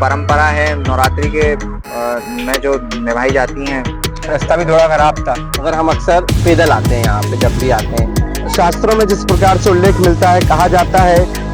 परंपरा है नवरात्रि के में जो निभाई जाती हैं। रास्ता भी थोड़ा खराब था, मगर हम अक्सर पैदल आते हैं यहाँ पे जब भी आते हैं। शास्त्रों में जिस प्रकार से उल्लेख मिलता है, कहा जाता है।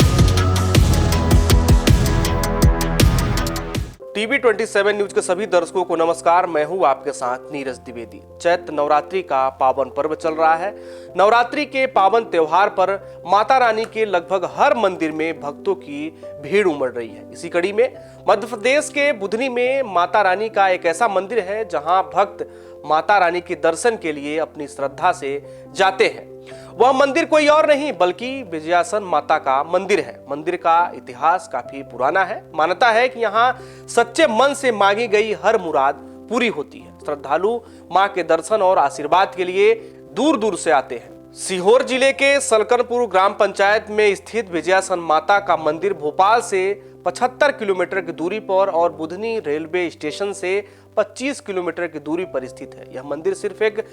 टीवी 27 न्यूज के सभी दर्शकों को नमस्कार। मैं हूं आपके साथ नीरज द्विवेदी। चैत्र नवरात्रि का पावन पर्व चल रहा है। नवरात्रि के पावन त्योहार पर माता रानी के लगभग हर मंदिर में भक्तों की भीड़ उमड़ रही है। इसी कड़ी में मध्य प्रदेश के बुधनी में माता रानी का एक ऐसा मंदिर है जहां भक्त माता रानी के दर्शन के लिए अपनी श्रद्धा से जाते हैं। वह मंदिर कोई और नहीं बल्कि विजयासन माता का मंदिर है। मंदिर का इतिहास काफी पुराना है। मान्यता है कि यहाँ सच्चे मन से मांगी गई हर मुराद पूरी होती है। श्रद्धालु मां के दर्शन और आशीर्वाद के लिए दूर दूर से आते हैं। सीहोर जिले के सलकनपुर ग्राम पंचायत में स्थित विजयासन माता का मंदिर भोपाल से 75 किलोमीटर की दूरी पर और बुधनी रेलवे स्टेशन से 25 किलोमीटर की दूरी पर स्थित है। यह मंदिर सिर्फ एक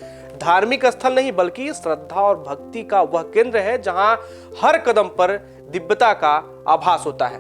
धार्मिक स्थल नहीं बल्कि श्रद्धा और भक्ति का वह केंद्र है जहां हर कदम पर दिव्यता का आभास होता है।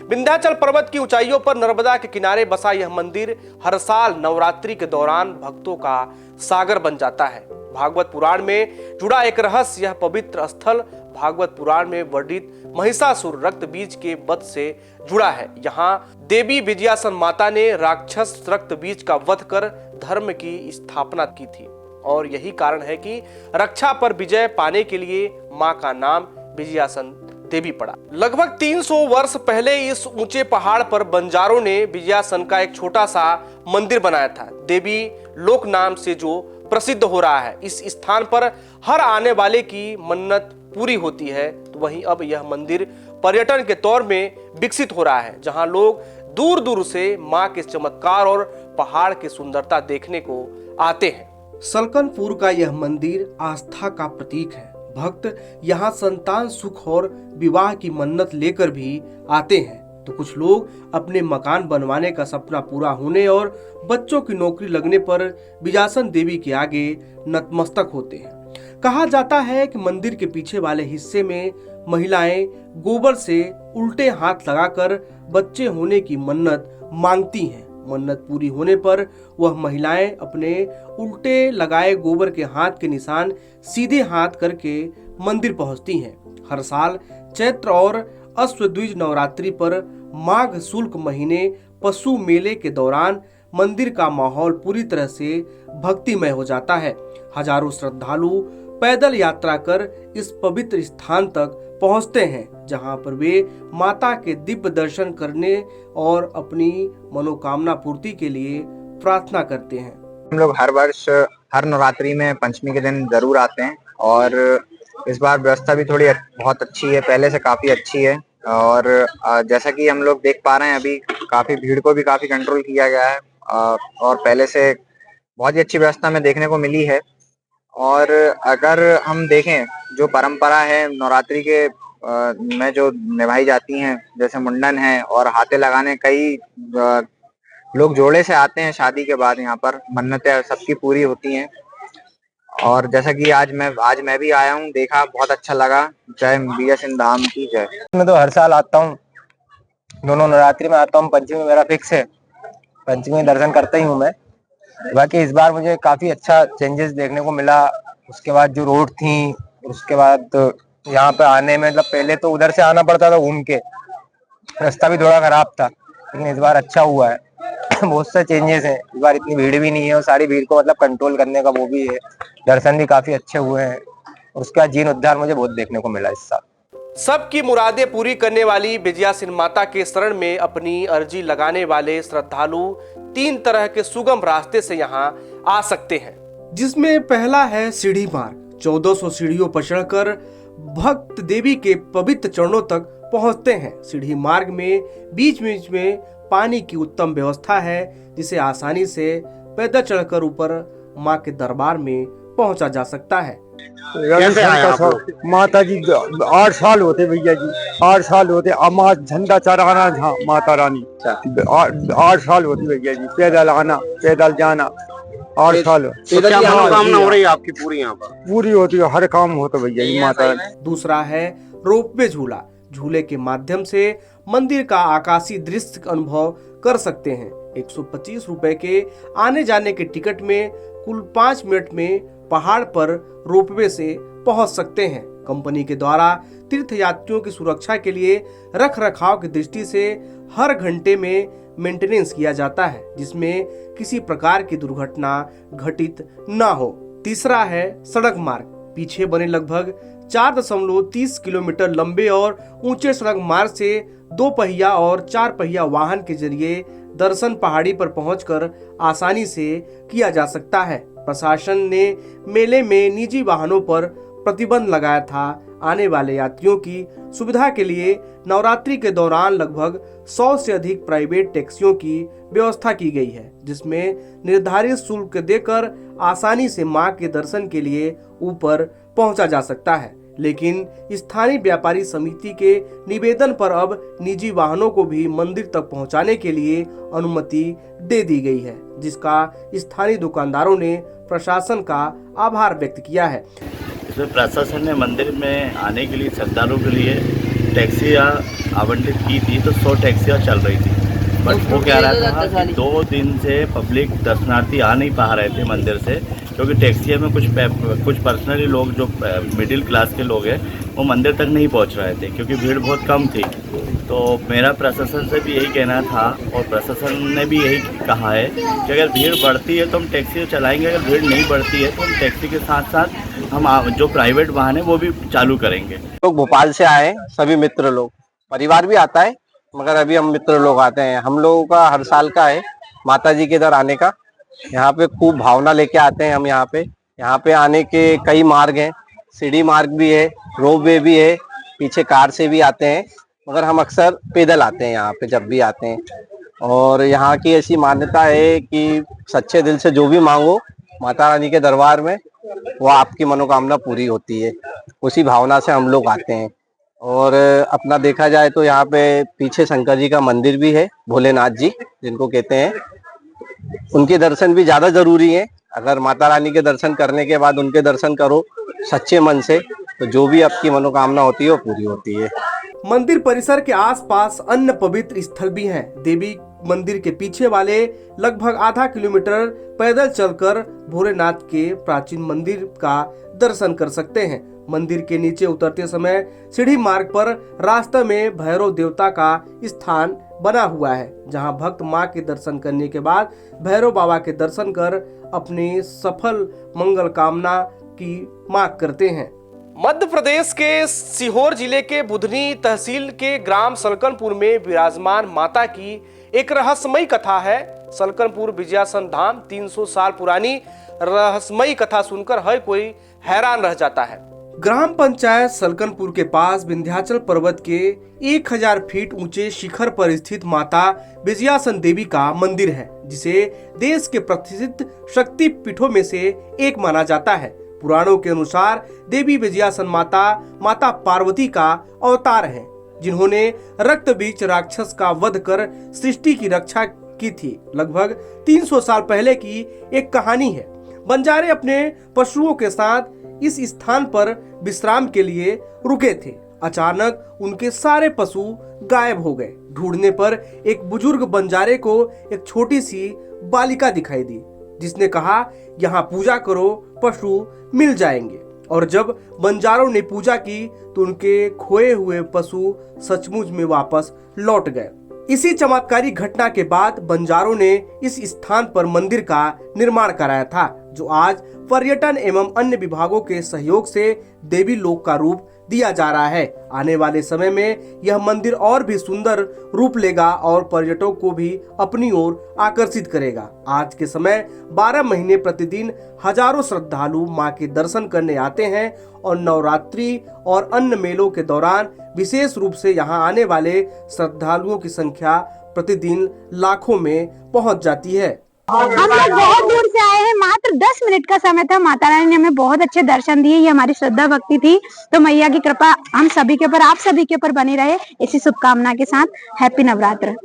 विंध्याचल पर्वत की ऊंचाइयों पर नर्मदा के किनारे बसा यह मंदिर हर साल नवरात्रि के दौरान भक्तों का सागर बन जाता है। भागवत पुराण में जुड़ा एक रहस्य यह पवित्र स्थल भागवत पुराण में वर्णित महिषासुर रक्त बीज के वध से जुड़ा है। यहाँ देवी विजयासन माता ने राक्षस रक्त बीज का वध कर धर्म की स्थापना की थी और यही कारण है कि रक्षा पर विजय पाने के लिए मां का नाम विजयासन देवी पड़ा। लगभग 300 वर्ष पहले इस ऊंचे पहाड़ पर बंजारों ने विजयासन का एक छोटा सा मंदिर बनाया था। देवी लोक नाम से जो प्रसिद्ध हो रहा है। इस स्थान पर हर आने वाले की मन्नत पूरी होती है। तो वहीं अब यह मंदिर पर्यटन के तौर में विकसित हो रहा है जहां लोग दूर दूर से मां के चमत्कार और पहाड़ की सुंदरता देखने को आते हैं। सलकनपुर का यह मंदिर आस्था का प्रतीक है। भक्त यहाँ संतान सुख और विवाह की मन्नत लेकर भी आते हैं तो कुछ लोग अपने मकान बनवाने का सपना पूरा होने और बच्चों की नौकरी लगने पर विजयासन देवी के आगे नतमस्तक होते हैं। कहा जाता है कि मंदिर के पीछे वाले हिस्से में महिलाएं गोबर से उल्टे हाथ लगाकर बच्चे होने की मन्नत मांगती हैं। मन्नत पूरी होने पर वह महिलाएं अपने उल्टे लगाए गोबर के हाथ के निशान सीधे हाथ करके मंदिर पहुंचती हैं। हर साल चैत्र और अश्वद्विज नवरात्रि पर माघ शुक्ल महीने पशु मेले के दौरान मंदिर का माहौल पूरी तरह से भक्तिमय हो जाता है। हजारों श्रद्धालु पैदल यात्रा कर इस पवित्र स्थान तक पहुंचते हैं जहां पर वे माता के दिव्य दर्शन करने और अपनी मनोकामना पूर्ति के लिए प्रार्थना करते हैं। हम लोग हर वर्ष हर नवरात्रि में पंचमी के दिन जरूर आते हैं और इस बार व्यवस्था भी थोड़ी बहुत अच्छी है, पहले से काफी अच्छी है। और जैसा कि हम लोग देख पा रहे हैं अभी काफी भीड़ को भी काफी कंट्रोल किया गया है और पहले से बहुत ही अच्छी व्यवस्था में देखने को मिली है। और अगर हम देखें जो परंपरा है नवरात्रि के में जो निभाई जाती हैं, जैसे मुंडन है और हाथे लगाने, कई लोग जोड़े से आते हैं शादी के बाद, यहाँ पर मन्नतें सबकी पूरी होती हैं। और जैसा कि आज मैं भी आया हूँ, देखा, बहुत अच्छा लगा। जय विजयासन धाम की जय। मैं तो हर साल आता हूँ, दोनों नवरात्रि में आता हूँ। पंचमी में मेरा फिक्स है, पंचमी में दर्शन करता ही हूँ मैं। बाकी इस बार मुझे काफी अच्छा चेंजेस देखने को मिला। उसके बाद जो रोड थी, उसके बाद यहाँ पे आने में मतलब पहले तो उधर से आना पड़ता था घूम के, रास्ता भी थोड़ा खराब था, लेकिन इस बार अच्छा हुआ है। बहुत से चेंजेस हैं इस बार, इतनी भीड़ भी नहीं है और सारी भीड़ को मतलब कंट्रोल करने का वो भी है। दर्शन भी काफी अच्छे हुए हैं और उसके बाद जीर्ण उद्धार मुझे बहुत देखने को मिला इस साल। सबकी मुरादें पूरी करने वाली विजयासन माता के शरण में अपनी अर्जी लगाने वाले श्रद्धालु 3 तरह के सुगम रास्ते से यहाँ आ सकते हैं, जिसमें पहला है सीढ़ी मार्ग। 1400 सीढ़ियों पर चढ़कर भक्त देवी के पवित्र चरणों तक पहुंचते हैं। सीढ़ी मार्ग में बीच बीच में पानी की उत्तम व्यवस्था है जिसे आसानी से पैदल चढ़कर ऊपर मां के दरबार में पहुंचा जा सकता है। माता जी 8 साल होते भैया जी, 8 साल होते। अमा झंडा चढ़ाना था माता रानी, 8 साल होती भैया जी। पैदल आना पैदल जाना 8 साल। तो क्या मनोकामना हो रही है आपकी पूरी? यहाँ पर पूरी होती है, हर काम होता भैया जी माता रानी। दूसरा है रोपवे झूला। झूले के माध्यम से मंदिर का आकाशीय दृश्य अनुभव कर सकते हैं। 125 रुपए के आने जाने के टिकट में कुल 5 मिनट में पहाड़ पर रोपवे से पहुंच सकते हैं। कंपनी के द्वारा तीर्थ यात्रियों की सुरक्षा के लिए रख रखाव की दृष्टि से हर घंटे में मेंटेनेंस किया जाता है, जिसमें किसी प्रकार की दुर्घटना घटित न हो। तीसरा है सड़क मार्ग। पीछे बने लगभग 4.30 किलोमीटर लंबे और ऊंचे सड़क मार्ग से 2 पहिया और 4 पहिया वाहन के जरिए दर्शन पहाड़ी पर पहुंचकर आसानी से किया जा सकता है। प्रशासन ने मेले में निजी वाहनों पर प्रतिबंध लगाया था। आने वाले यात्रियों की सुविधा के लिए नवरात्रि के दौरान लगभग 100 से अधिक प्राइवेट टैक्सियों की व्यवस्था की गई है, जिसमें निर्धारित शुल्क देकर आसानी से मां के दर्शन के लिए ऊपर पहुंचा जा सकता है। लेकिन स्थानीय व्यापारी समिति के निवेदन पर अब निजी वाहनों को भी मंदिर तक पहुंचाने के लिए अनुमति दे दी गई है, जिसका स्थानीय दुकानदारों ने प्रशासन का आभार व्यक्त किया है। इसमें प्रशासन ने मंदिर में आने के लिए श्रद्धालुओं के लिए टैक्सियाँ आवंटित की थी, तो 100 टैक्सियाँ चल रही थी। बट वो कह रहा था कि 2 दिन से पब्लिक दर्शनार्थी आ नहीं पा रहे थे मंदिर से, क्योंकि टैक्सियों में कुछ पर्सनली लोग जो मिडिल क्लास के लोग हैं वो मंदिर तक नहीं पहुंच रहे थे, क्योंकि भीड़ बहुत कम थी। तो मेरा प्रशासन से भी यही कहना था, और प्रशासन ने भी यही कहा है कि अगर भीड़ बढ़ती है तो हम टैक्सी चलाएंगे, अगर भीड़ नहीं बढ़ती है तो हम टैक्सी के साथ साथ हम जो प्राइवेट वाहन है वो भी चालू करेंगे। लोग भोपाल से आए, सभी मित्र लोग, परिवार भी आता है, मगर अभी हम मित्र लोग आते हैं। हम लोगों का हर साल का है माता जी के इधर आने का। यहाँ पे खूब भावना लेके आते हैं हम। यहाँ पे आने के कई मार्ग हैं, सीढ़ी मार्ग भी है, रोपवे भी है, पीछे कार से भी आते हैं, मगर हम अक्सर पैदल आते हैं यहाँ पे जब भी आते हैं। और यहाँ की ऐसी मान्यता है कि सच्चे दिल से जो भी मांगो माता रानी के दरबार में, वो आपकी मनोकामना पूरी होती है। उसी भावना से हम लोग आते हैं। और अपना देखा जाए तो यहाँ पे पीछे शंकर जी का मंदिर भी है, भोलेनाथ जी जिनको कहते हैं, उनके दर्शन भी ज्यादा जरूरी है। अगर माता रानी के दर्शन करने के बाद उनके दर्शन करो सच्चे मन से, तो जो भी आपकी मनोकामना होती है वो पूरी होती है। मंदिर परिसर के आसपास अन्य पवित्र स्थल भी हैं। देवी मंदिर के पीछे वाले लगभग आधा किलोमीटर पैदल चलकर भोलेनाथ के प्राचीन मंदिर का दर्शन कर सकते हैं। मंदिर के नीचे उतरते समय सीढ़ी मार्ग पर रास्ते में भैरव देवता का स्थान बना हुआ है, जहां भक्त मां के दर्शन करने के बाद भैरव बाबा के दर्शन कर अपनी सफल मंगल कामना की मांग करते हैं। मध्य प्रदेश के सीहोर जिले के बुधनी तहसील के ग्राम सलकनपुर में विराजमान माता की एक रहस्यमयी कथा है। सलकनपुर विजयासन धाम 300 साल पुरानी रहस्यमयी कथा सुनकर हर कोई हैरान रह जाता है। ग्राम पंचायत सलकनपुर के पास विंध्याचल पर्वत के 1000 फीट ऊंचे शिखर पर स्थित माता विजयासन देवी का मंदिर है, जिसे देश के प्रतिष्ठित शक्ति पीठों में से एक माना जाता है। पुराणों के अनुसार देवी विजयासन माता पार्वती का अवतार है, जिन्होंने रक्त बीज राक्षस का वध कर सृष्टि की रक्षा की थी। लगभग 300 साल पहले की एक कहानी है। बंजारे अपने पशुओं के साथ इस स्थान पर विश्राम के लिए रुके थे। अचानक उनके सारे पशु गायब हो गए। ढूंढने पर एक बुजुर्ग बंजारे को एक छोटी सी बालिका दिखाई दी, जिसने कहा, यहाँ पूजा करो, पशु मिल जाएंगे। और जब बंजारों ने पूजा की तो उनके खोए हुए पशु सचमुच में वापस लौट गए। इसी चमत्कारी घटना के बाद बंजारों ने इस स्थान पर मंदिर का निर्माण कराया था, जो आज पर्यटन एवं अन्य विभागों के सहयोग से देवी लोक का रूप दिया जा रहा है। आने वाले समय में यह मंदिर और भी सुंदर रूप लेगा और पर्यटकों को भी अपनी ओर आकर्षित करेगा। आज के समय 12 महीने प्रतिदिन हजारों श्रद्धालु मां के दर्शन करने आते हैं और नवरात्रि और अन्य मेलों के दौरान विशेष रूप से यहां आने वाले श्रद्धालुओं की संख्या प्रतिदिन लाखों में पहुंच जाती है। हम लोग बहुत दूर से आए हैं, मात्र 10 मिनट का समय था। माता रानी ने हमें बहुत अच्छे दर्शन दिए। ये हमारी श्रद्धा भक्ति थी। तो मैया की कृपा हम सभी के ऊपर, आप सभी के ऊपर बनी रहे, इसी शुभकामना के साथ हैप्पी नवरात्र।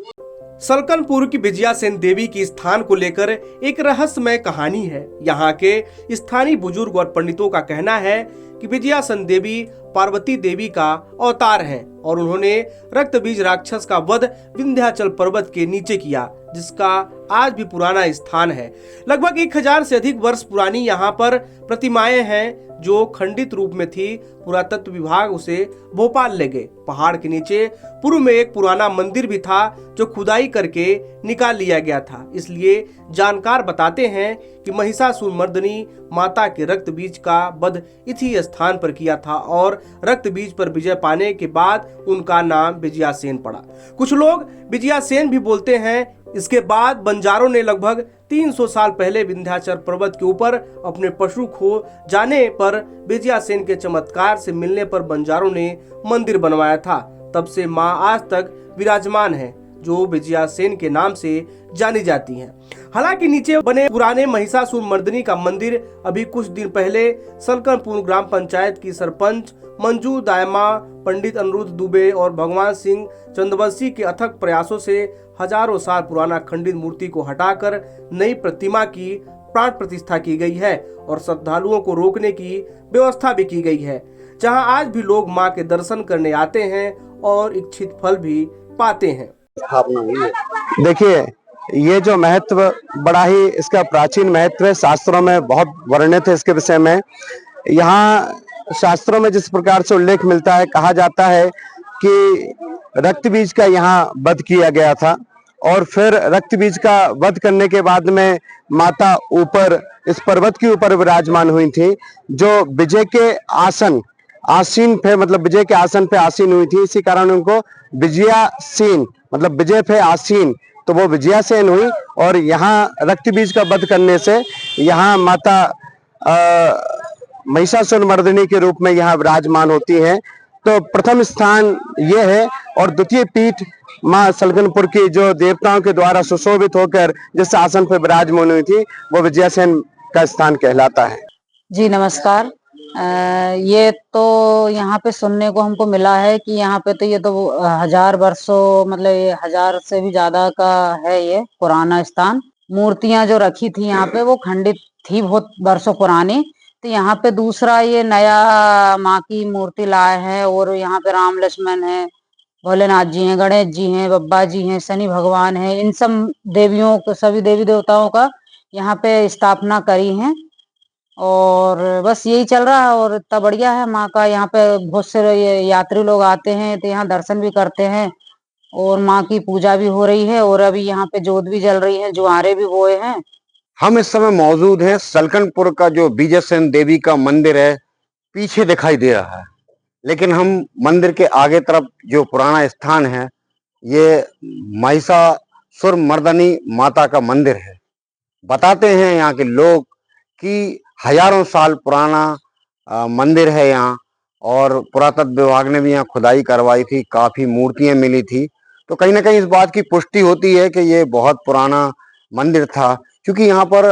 सलकनपुर की विजयासेन देवी की स्थान को लेकर एक रहस्यमय कहानी है। यहाँ के स्थानीय बुजुर्ग और पंडितों का कहना है कि विजयासेन देवी पार्वती देवी का अवतार हैं और उन्होंने रक्त बीज राक्षस का वध विंध्याचल पर्वत के नीचे किया, जिसका आज भी पुराना स्थान है। लगभग 1000 से अधिक वर्ष पुरानी यहाँ पर प्रतिमाएं हैं जो खंडित रूप में थी। पुरातत्व विभाग उसे भोपाल ले गए। पहाड़ के नीचे पूर्व में एक पुराना मंदिर भी था जो खुदाई करके निकाल लिया गया था। इसलिए जानकार बताते हैं कि महिषासुर मर्दनी माता के रक्त बीज का वध इसी स्थान पर किया था और रक्त बीज पर विजय पाने के बाद उनका नाम विजयासेन पड़ा। कुछ लोग विजयासेन भी बोलते हैं। इसके बाद बंजारों ने लगभग 300 साल पहले विंध्याचल पर्वत के ऊपर अपने पशु खो जाने पर विजयासेन के चमत्कार से मिलने पर बंजारों ने मंदिर बनवाया था। तब से मां आज तक विराजमान है, जो विजयासेन के नाम से जानी जाती हैं। हालांकि नीचे बने पुराने महिषासुर मर्दनी का मंदिर अभी कुछ दिन पहले सलकनपुर ग्राम पंचायत की सरपंच मंजू दायमा, पंडित अनिरुद्ध दुबे और भगवान सिंह चंदवंशी के अथक प्रयासों से हजारों साल पुराना खंडित मूर्ति को हटाकर नई प्रतिमा की प्राण प्रतिष्ठा की गई है और श्रद्धालुओं को रोकने की व्यवस्था भी की गई है, जहां आज भी लोग मां के दर्शन करने आते हैं और इच्छित फल भी पाते हैं। देखिए, ये जो महत्व बड़ा ही इसका प्राचीन महत्व है, शास्त्रों में बहुत वर्णित है इसके विषय में। यहाँ शास्त्रों में जिस प्रकार से उल्लेख मिलता है, कहा जाता है कि रक्त बीज का यहाँ वध किया गया था और फिर रक्त बीज का वध करने के बाद में माता ऊपर इस पर्वत के ऊपर विराजमान हुई थी, जो विजय के आसीन पे, मतलब विजय के आसन पे आसीन हुई थी। इसी कारण उनको विजयासेन, मतलब विजय पे आसीन, तो वो विजयासेन हुई। और यहाँ रक्त बीज का वध करने से यहाँ माता महिषासुर मर्दिनी के रूप में यहाँ विराजमान होती हैं। तो प्रथम स्थान ये है और द्वितीय पीठ माँ सलकनपुर की जो देवताओं के द्वारा सुशोभित होकर जिस आसन पर विराजमान हुई थी, वो विजयासेन का स्थान कहलाता है। जी नमस्कार। ये तो यहाँ पे सुनने को हमको मिला है कि यहाँ पे तो ये तो 1000 वर्षों, मतलब ये 1000 से भी ज्यादा का है ये पुराना स्थान। मूर्तियां जो रखी थी यहाँ पे वो खंडित थी बहुत वर्षों पुरानी। तो यहाँ पे दूसरा ये नया माँ की मूर्ति लाए हैं और यहाँ पे राम लक्ष्मण है, भोलेनाथ जी हैं, गणेश जी हैं, बब्बा जी हैं, शनि भगवान हैं। इन सब देवियों को, सभी देवी देवताओं का यहाँ पे स्थापना करी है और बस यही चल रहा है। और इतना बढ़िया है माँ का। यहाँ पे बहुत से यात्री लोग आते हैं तो यहाँ दर्शन भी करते हैं और माँ की पूजा भी हो रही है और अभी यहाँ पे जोत भी जल रही है, जुआरे भी बोए हैं। हम इस समय मौजूद हैं सलकनपुर का जो विजयासेन देवी का मंदिर है, पीछे दिखाई दे रहा है, लेकिन हम मंदिर के आगे तरफ जो पुराना स्थान है, ये महिषासुर मर्दनी माता का मंदिर है। बताते हैं यहाँ के लोग कि हजारों साल पुराना मंदिर है यहाँ और पुरातत्व विभाग ने भी यहाँ खुदाई करवाई थी, काफी मूर्तियां मिली थी। तो कहीं ना कहीं इस बात की पुष्टि होती है कि ये बहुत पुराना मंदिर था, क्योंकि यहाँ पर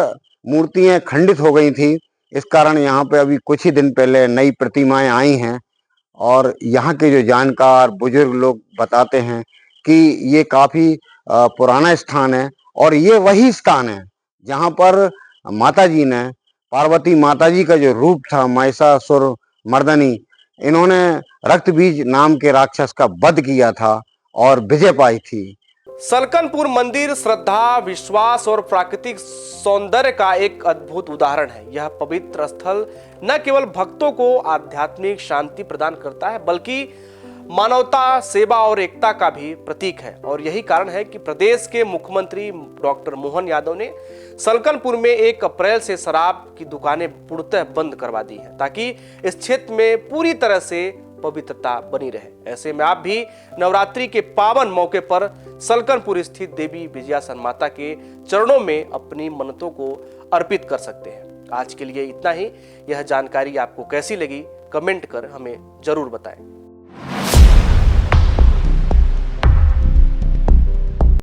मूर्तियां खंडित हो गई थी। इस कारण यहाँ पे अभी कुछ ही दिन पहले नई प्रतिमाएं आई हैं और यहाँ के जो जानकार बुजुर्ग लोग बताते हैं कि ये काफी पुराना स्थान है और ये वही स्थान है जहाँ पर माता जी ने, पार्वती माता जी का जो रूप था महिषासुर मर्दनी, इन्होंने रक्त बीज नाम के राक्षस का वध किया था और विजय पाई थी। सलकनपुर मंदिर श्रद्धा, विश्वास और प्राकृतिक सौंदर्य का एक अद्भुत उदाहरण है। यह पवित्र स्थल न केवल भक्तों को आध्यात्मिक शांति प्रदान करता है, बल्कि मानवता, सेवा और एकता का भी प्रतीक है। और यही कारण है कि प्रदेश के मुख्यमंत्री डॉक्टर मोहन यादव ने सलकनपुर में 1 अप्रैल से शराब की दुकानें पूर्णतः बंद करवा दी है, ताकि इस क्षेत्र में पूरी तरह से पवित्रता बनी रहे। ऐसे में आप भी नवरात्रि के पावन मौके पर सलकनपुर स्थित देवी विजयासेन माता के चरणों में अपनी मन्नतों को अर्पित कर सकते हैं। आज के लिए इतना ही। यह जानकारी आपको कैसी लगी, कमेंट कर हमें जरूर बताएं।